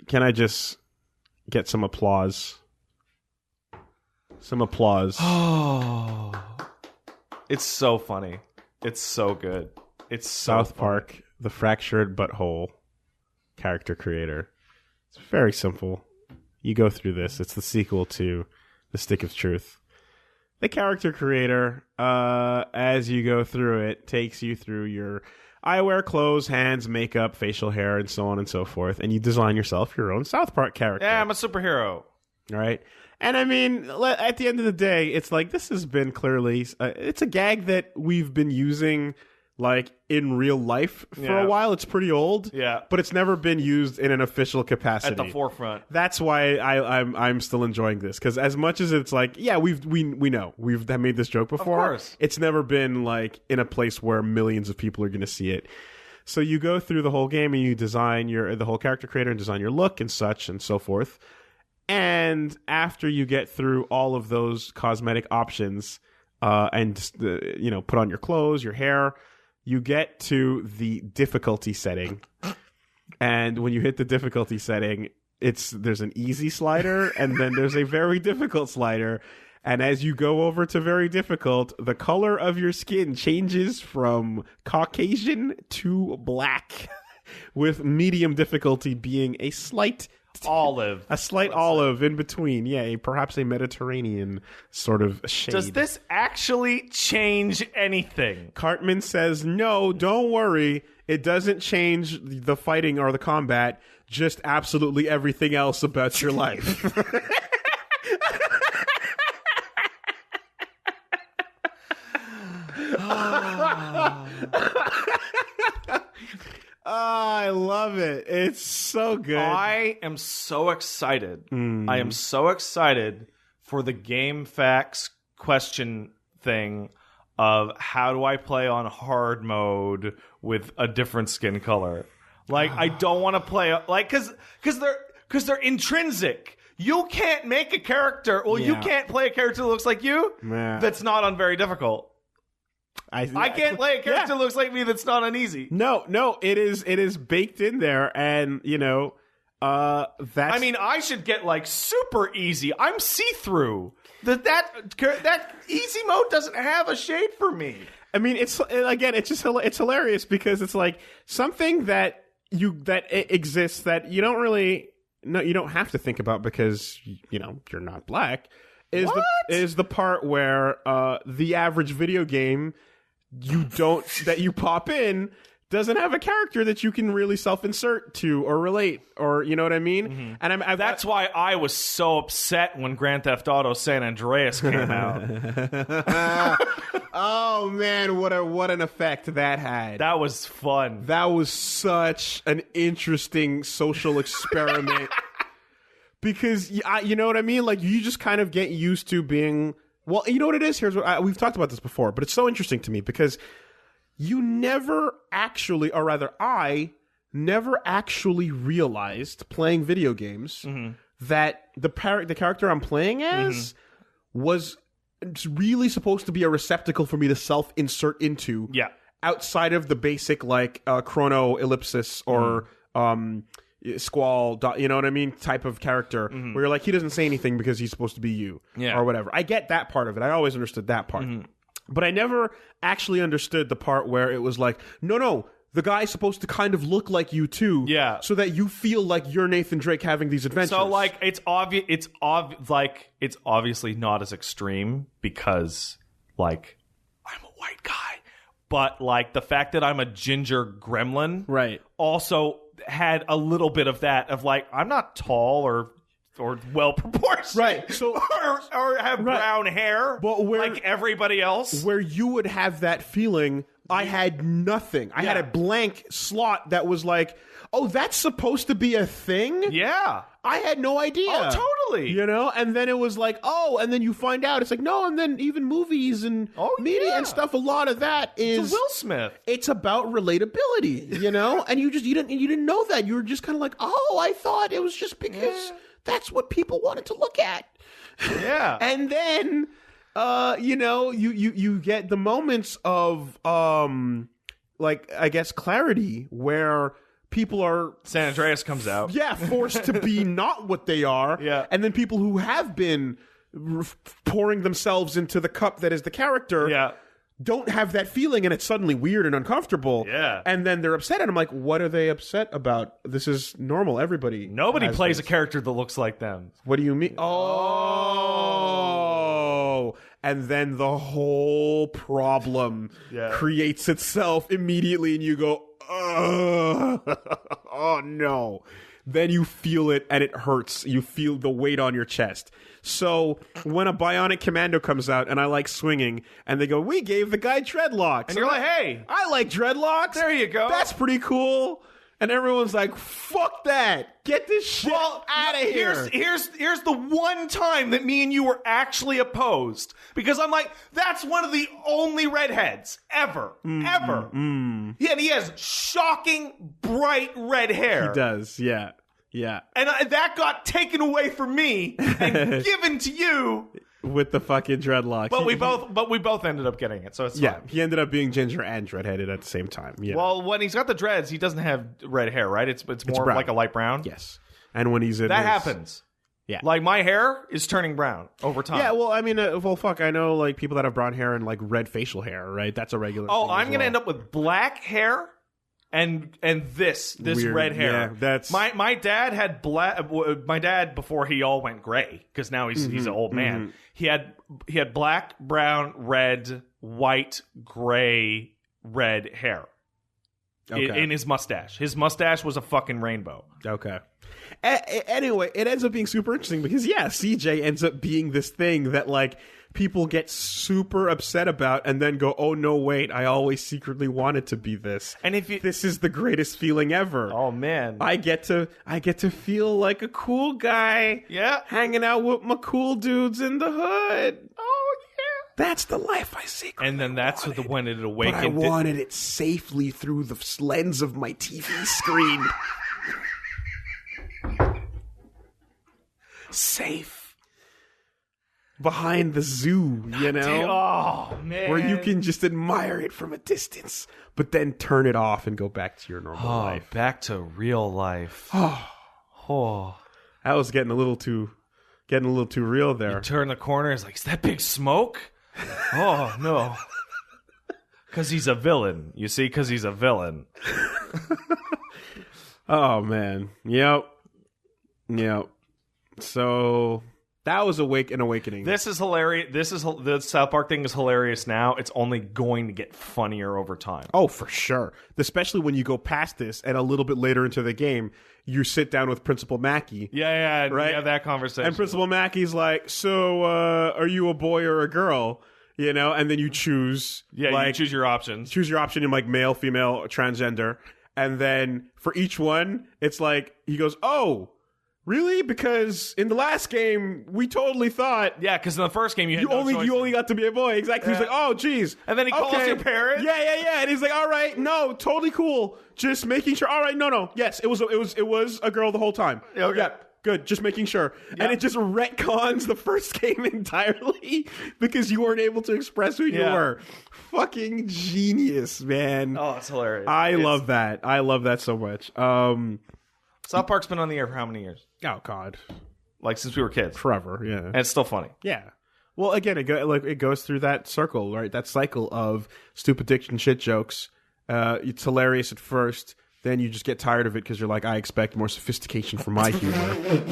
can I just get some applause? Some applause. Oh, it's so funny. It's so good. It's so South Park, The Fractured Butthole character creator. It's very simple. You go through this. It's the sequel to The Stick of Truth. The character creator, as you go through it, takes you through your eyewear, clothes, hands, makeup, facial hair, and so on and so forth, and you design yourself your own South Park character. Yeah, I'm a superhero. All right? And I mean, at the end of the day, it's like this has been clearly... it's a gag that we've been using... like in real life for a while. It's pretty old, but it's never been used in an official capacity at the forefront. That's why I'm still enjoying this, because as much as it's like, yeah, we know we've made this joke before. Of course. It's never been like in a place where millions of people are going to see it. So you go through the whole game and you design the whole character creator and design your look and such and so forth. And after you get through all of those cosmetic options, and put on your clothes, your hair. You get to the difficulty setting, and when you hit the difficulty setting, there's an easy slider, and then there's a very difficult slider. And as you go over to very difficult, the color of your skin changes from Caucasian to black, with medium difficulty being a slight olive. A slight olive in between. Yeah, perhaps a Mediterranean sort of shade. Does this actually change anything? Cartman says, no, don't worry. It doesn't change the fighting or the combat, just absolutely everything else about your life. I love it. It's so good. I am so excited. I am so excited for the game facts question thing of how do I play on hard mode with a different skin color. Like, I don't want to play like because they're intrinsic. You can't make a character. Well, you can't play a character that looks like you. That's not on very difficult. I can't play a character that looks like me that's not uneasy. No, it is baked in there, and that's. I mean, I should get like super easy. I'm see-through. That easy mode doesn't have a shade for me. I mean, it's hilarious because it's like something that exists that you don't really you don't have to think about because you're not black. Is the part where the average video game that you pop in doesn't have a character that you can really self-insert to or relate, or you know what I mean? Mm-hmm. And that's why I was so upset when Grand Theft Auto San Andreas came out. Oh man, what an effect that had. That was fun. That was such an interesting social experiment. Because you know what I mean? Like, you just kind of get used to being... Well, you know what it is? Here's what we've talked about this before, but it's so interesting to me because you never actually, or rather I never actually realized playing video games that the character I'm playing as was really supposed to be a receptacle for me to self-insert into outside of the basic, like, chrono ellipsis or... squall, you know what I mean, type of character where you're like, he doesn't say anything because he's supposed to be you or whatever. I get that part of it. I always understood that part. But I never actually understood the part where it was like, no, the guy's supposed to kind of look like you too, so that you feel like you're Nathan Drake having these adventures. So like it's obviously not as extreme because like I'm a white guy, but like the fact that I'm a ginger gremlin, right, also had a little bit of that of like I'm not tall or well proportioned, right? So or have brown hair, but like everybody else. Where you would have that feeling, I had nothing. I had a blank slot that was like, oh, that's supposed to be a thing. Yeah, I had no idea. Oh, totally. You know, and then it was like, oh, and then you find out it's like no, and then even movies and media and stuff. A lot of that is it's Will Smith. It's about relatability, you know, and you didn't know that. You were just kind of like, oh, I thought it was just because that's what people wanted to look at. Yeah, and then you get the moments of like I guess clarity where people are San Andreas comes out. yeah, forced to be not what they are. Yeah. And then people who have been pouring themselves into the cup that is the character Yeah. don't have that feeling, and it's suddenly weird and uncomfortable. Yeah. And then they're upset, and I'm like, what are they upset about? This is normal. Everybody. Nobody has plays this. a character that looks like them. What do you mean? Oh. And then the whole problem creates itself immediately, and you go, oh no. Then you feel it, and it hurts. You feel the weight on your chest. So when a Bionic Commando comes out, and I like swinging, and they go, we gave the guy dreadlocks. And you're like, hey. I like dreadlocks. There you go. That's pretty cool. And everyone's like, fuck that. Get this shit out of here. Here's the one time that me and you were actually opposed. Because I'm like, that's one of the only redheads ever. Ever. Yeah, and he has shocking, bright red hair. He does, yeah. Yeah. And that got taken away from me and given to you. With the fucking dreadlocks. But we both ended up getting it, so it's yeah, fine. he ended up being ginger and redheaded at the same time. Yeah. Well, when he's got the dreads, he doesn't have red hair, right? It's more brown. like a light brown. Yes. And when he's in that happens. Yeah. Like my hair is turning brown over time. Yeah, well, I mean, fuck, I know like people that have brown hair and like red facial hair, right? That's a regular Oh, thing I'm going to end up with black hair and this Weird. red hair. Yeah, that's my dad had black. My dad before he all went gray because now he's an old man. He had black, brown, red, white, gray, red hair in his mustache. His mustache was a fucking rainbow. Okay. Anyway, it ends up being super interesting because CJ ends up being this thing that like people get super upset about and then go, oh no, wait, I always secretly wanted to be this. And this is the greatest feeling ever. Oh man. I get to feel like a cool guy. Yeah. Hanging out with my cool dudes in the hood. Oh yeah. That's the life I seek. And then that's when it awakened. But I wanted it safely through the lens of my TV screen. Safe. Behind the zoo, you know? Oh, man. Where you can just admire it from a distance, but then turn it off and go back to your normal life. Back to real life. Oh. That was getting a little too real there. You turn the corner, it's like, is that Big Smoke? Oh, no. Because he's a villain. You see? Because he's a villain. Oh, man. Yep. So that was an awakening. This is hilarious. The South Park thing is hilarious now. It's only going to get funnier over time. Oh, for sure. Especially when you go past this and a little bit later into the game, you sit down with Principal Mackey. Yeah, right? We have that conversation. And Principal Mackey's like, so are you a boy or a girl? You know, and then you choose. Yeah, you choose your options. Choose your option in like male, female, transgender. And then for each one, it's like, he goes, oh, really? Because in the last game, we totally thought... Yeah, because in the first game, you only got to be a boy. Exactly. Yeah. He's like, oh, geez. And then he calls your parents. Yeah. And he's like, all right, no, totally cool. Just making sure. All right, no. Yes, it was a girl the whole time. Okay. Yeah, good. Just making sure. Yep. And it just retcons the first game entirely because you weren't able to express who you were. Fucking genius, man. Oh, it's hilarious. I love that. I love that so much. South Park's been on the air for how many years? Oh, God. Like, since we were kids. Forever, yeah. And it's still funny. Yeah. Well, again, it goes through that circle, right? That cycle of stupid dick and shit jokes. It's hilarious at first. Then you just get tired of it because you're like, I expect more sophistication from my humor.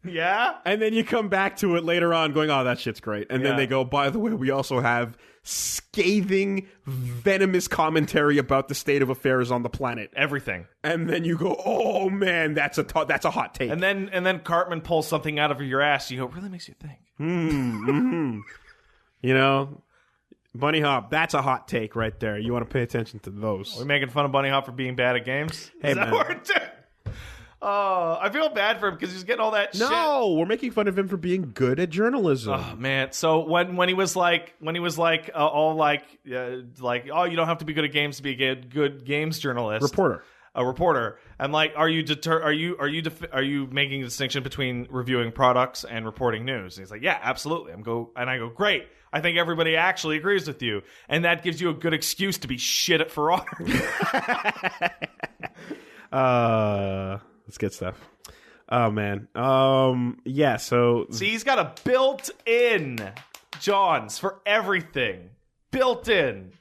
Yeah? And then you come back to it later on going, oh, that shit's great. And then they go, by the way, we also have scathing, venomous commentary about the state of affairs on the planet. Everything. And then you go, oh, man, that's a hot take. And then Cartman pulls something out of your ass. You go, really makes you think. You know, Bunny Hop, that's a hot take right there. You want to pay attention to those. Are we making fun of Bunny Hop for being bad at games? Hey, Is that man. what we're doing? Oh, I feel bad for him because he's getting all that shit. No, we're making fun of him for being good at journalism. Oh man! So when he was like oh, you don't have to be good at games to be a good games journalist, a reporter. I'm like, are you making a distinction between reviewing products and reporting news? And he's like, yeah, absolutely. I go, great. I think everybody actually agrees with you, and that gives you a good excuse to be shit at For Honor. That's good stuff. Oh man. Yeah. So See, he's got a built-in Johns for everything. Built in.